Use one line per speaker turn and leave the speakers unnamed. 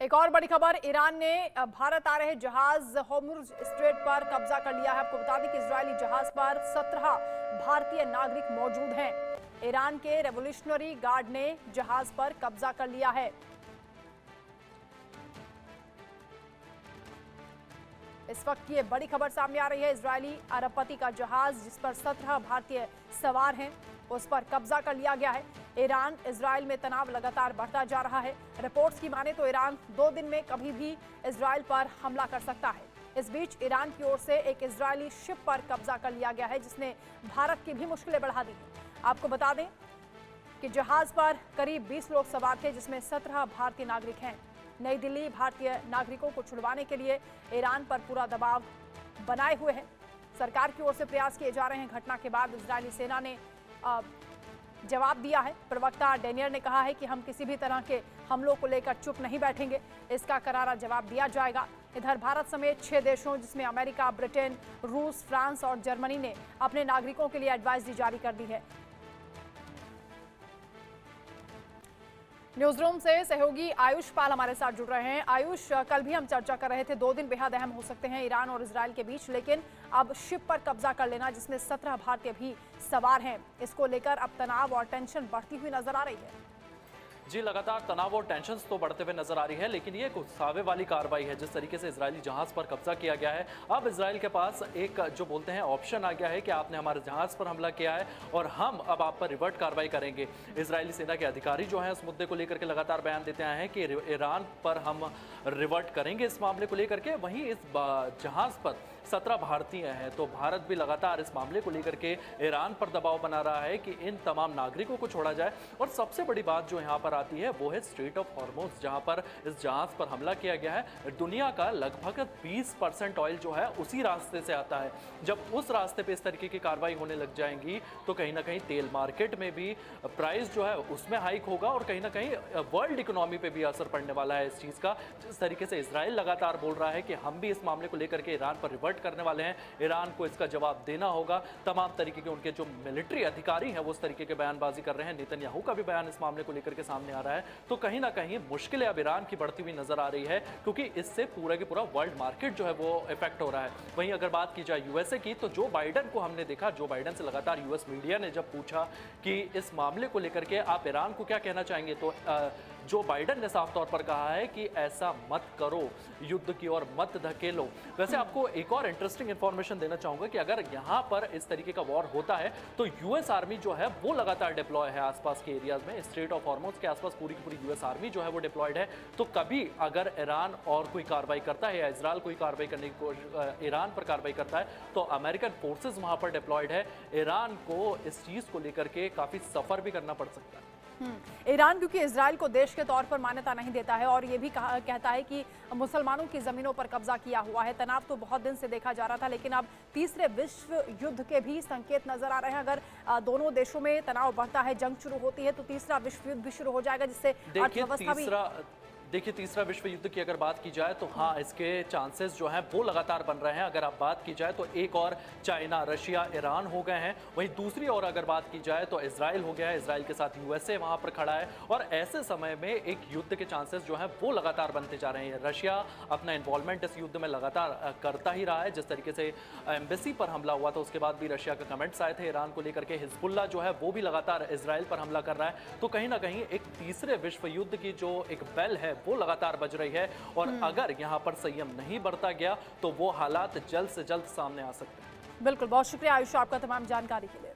एक और बड़ी खबर, ईरान ने भारत आ रहे जहाज होर्मुज स्ट्रेट पर कब्जा कर लिया है। आपको बता दें कि इजरायली जहाज पर 17 भारतीय नागरिक मौजूद हैं। ईरान के रेवोल्यूशनरी गार्ड ने जहाज पर कब्जा कर लिया है। इस वक्त ये बड़ी खबर सामने आ रही है। इजरायली अरबपति का जहाज जिस पर 17 भारतीय सवार हैं, उस पर कब्जा कर लिया गया है। ईरान इजराइल में तनाव लगातार बढ़ता जा रहा है। रिपोर्ट्स की माने तो ईरान 2 दिन में कभी भी इजराइल पर हमला कर सकता है। इस बीच ईरान की ओर से एक इजरायली शिप पर कब्जा कर लिया गया है, जिसने भारत की भी मुश्किलें बढ़ा दी हैं। आपको बता दें कि जहाज पर करीब 20 लोग सवार थे, जिसमें 17 भारतीय नागरिक हैं। नई दिल्ली भारतीय नागरिकों को छुड़वाने के लिए ईरान पर पूरा दबाव बनाए हुए है। सरकार की ओर से प्रयास किए जा रहे हैं। घटना के बाद इजरायली सेना ने जवाब दिया है। प्रवक्ता डेनियर ने कहा है कि हम किसी भी तरह के हमलों को लेकर चुप नहीं बैठेंगे, इसका करारा जवाब दिया जाएगा। इधर भारत समेत 6 देशों जिसमें अमेरिका, ब्रिटेन, रूस, फ्रांस और जर्मनी ने अपने नागरिकों के लिए एडवाइजरी जारी कर दी है। न्यूज रूम से सहयोगी आयुष पाल हमारे साथ जुड़ रहे हैं। आयुष, कल भी हम चर्चा कर रहे थे, 2 दिन बेहद अहम हो सकते हैं ईरान और इजराइल के बीच, लेकिन अब शिप पर कब्जा कर लेना जिसमें 17 भारतीय भी सवार हैं, इसको लेकर अब तनाव और टेंशन बढ़ती हुई नजर आ रही है।
जी, लगातार तनाव और टेंशन तो बढ़ते हुए नजर आ रही है, लेकिन ये एक उत्सावे वाली कार्रवाई है। जिस तरीके से इजरायली जहाज पर कब्जा किया गया है, अब इजराइल के पास एक जो बोलते हैं ऑप्शन आ गया है कि आपने हमारे जहाज पर हमला किया है और हम अब आप पर रिवर्ट कार्रवाई करेंगे। इजरायली सेना के अधिकारी जो हैं इस मुद्दे को लेकर के लगातार बयान देते आए हैं कि ईरान पर हम रिवर्ट करेंगे इस मामले को लेकर के। वहीं इस जहाज पर 17 भारतीय हैं, तो भारत भी लगातार इस मामले को लेकर के ईरान पर दबाव बना रहा है कि इन तमाम नागरिकों को छोड़ा जाए। और सबसे बड़ी बात जो यहाँ पर आती है वो है स्ट्रेट ऑफ हॉर्मुज, जहाँ पर इस जहाज पर हमला किया गया है। दुनिया का लगभग 20% ऑयल जो है उसी रास्ते से आता है। जब उस रास्ते पे इस तरीके की कार्रवाई होने लग जाएंगी तो कहीं ना कहीं तेल मार्केट में भी प्राइस जो है उसमें हाइक होगा और कहीं ना कहीं वर्ल्ड इकोनॉमी पे भी असर पड़ने वाला है इस चीज़ का। जिस तरीके से इजराइल लगातार बोल रहा है कि हम भी इस मामले को लेकर के ईरान पर रिवर्ट करने वाले हैं, ईरान को इसका जवाब देना होगा। तमाम तरीके के उनके जो मिलिट्री अधिकारी हैं वो उस तरीके के बयानबाजी कर रहे हैं। नेतन्याहू का भी बयान इस मामले को लेकर के सामने आ रहा है। तो कहीं ना कहीं मुश्किलें अब ईरान की बढ़ती हुई नजर आ रही है, क्योंकि इससे पूरा की पूरा वर्ल्ड मार्केट जो है वो इफेक्ट हो रहा है। वहीं अगर बात की जाए यूएसए की, तो जो बाइडेन को हमने देखा, जो बाइडेन से लगातार यूएस मीडिया ने जब पूछा कि इस मामले को लेकर के आप ईरान को क्या कहना चाहेंगे, तो जो बाइडेन ने साफ तौर पर कहा है कि ऐसा मत करो, युद्ध की ओर मत धकेलो। वैसे आपको एक और इंटरेस्टिंग इंफॉर्मेशन देना चाहूंगा कि अगर यहां पर इस तरीके का वॉर होता है तो यूएस आर्मी जो है वो लगातार डिप्लॉय है आसपास के एरियाज में। स्ट्रेट ऑफ हॉर्मुज के आसपास पूरी की पूरी यूएस आर्मी जो है वो डिप्लॉयड है। तो कभी अगर ईरान और कोई कार्रवाई करता है या इजराइल कोई कार्रवाई करने की कोशिश ईरान पर कार्रवाई करता है तो अमेरिकन फोर्सेज वहां पर डिप्लॉयड है। ईरान को इस चीज को लेकर के काफी सफर भी करना पड़ सकता है।
ईरान क्योंकि इजराइल को देश के तौर पर मान्यता नहीं देता है और ये भी कहता है कि मुसलमानों की जमीनों पर कब्जा किया हुआ है। तनाव तो बहुत दिन से देखा जा रहा था, लेकिन अब तीसरे विश्व युद्ध के भी संकेत नजर आ रहे हैं। अगर दोनों देशों में तनाव बढ़ता है, जंग शुरू होती है, तो तीसरा विश्व युद्ध भी शुरू हो जाएगा, जिससे अर्थव्यवस्था भी।
देखिए, तीसरा विश्व युद्ध की अगर बात की जाए तो हाँ, इसके चांसेस जो हैं वो लगातार बन रहे हैं। अगर आप बात की जाए तो एक और चाइना, रशिया, ईरान हो गए हैं। वहीं दूसरी ओर अगर बात की जाए तो इजराइल हो गया है, इजराइल के साथ यूएसए वहां पर खड़ा है। और ऐसे समय में एक युद्ध के चांसेस जो हैं वो लगातार बनते जा रहे हैं। रशिया अपना इन्वॉल्वमेंट इस युद्ध में लगातार करता ही रहा है। जिस तरीके से एम्बेसी पर हमला हुआ था उसके बाद भी रशिया के कमेंट्स आए थे ईरान को लेकर के। हिजबुल्ला जो है वो भी लगातार इजराइल पर हमला कर रहा है। तो कहीं ना कहीं एक तीसरे विश्व युद्ध की जो एक बेल है वो लगातार बज रही है। और अगर यहां पर संयम नहीं बरता गया तो वो हालात जल्द से जल्द सामने आ सकते हैं।
बिल्कुल, बहुत शुक्रिया आयुष आपका तमाम जानकारी के लिए।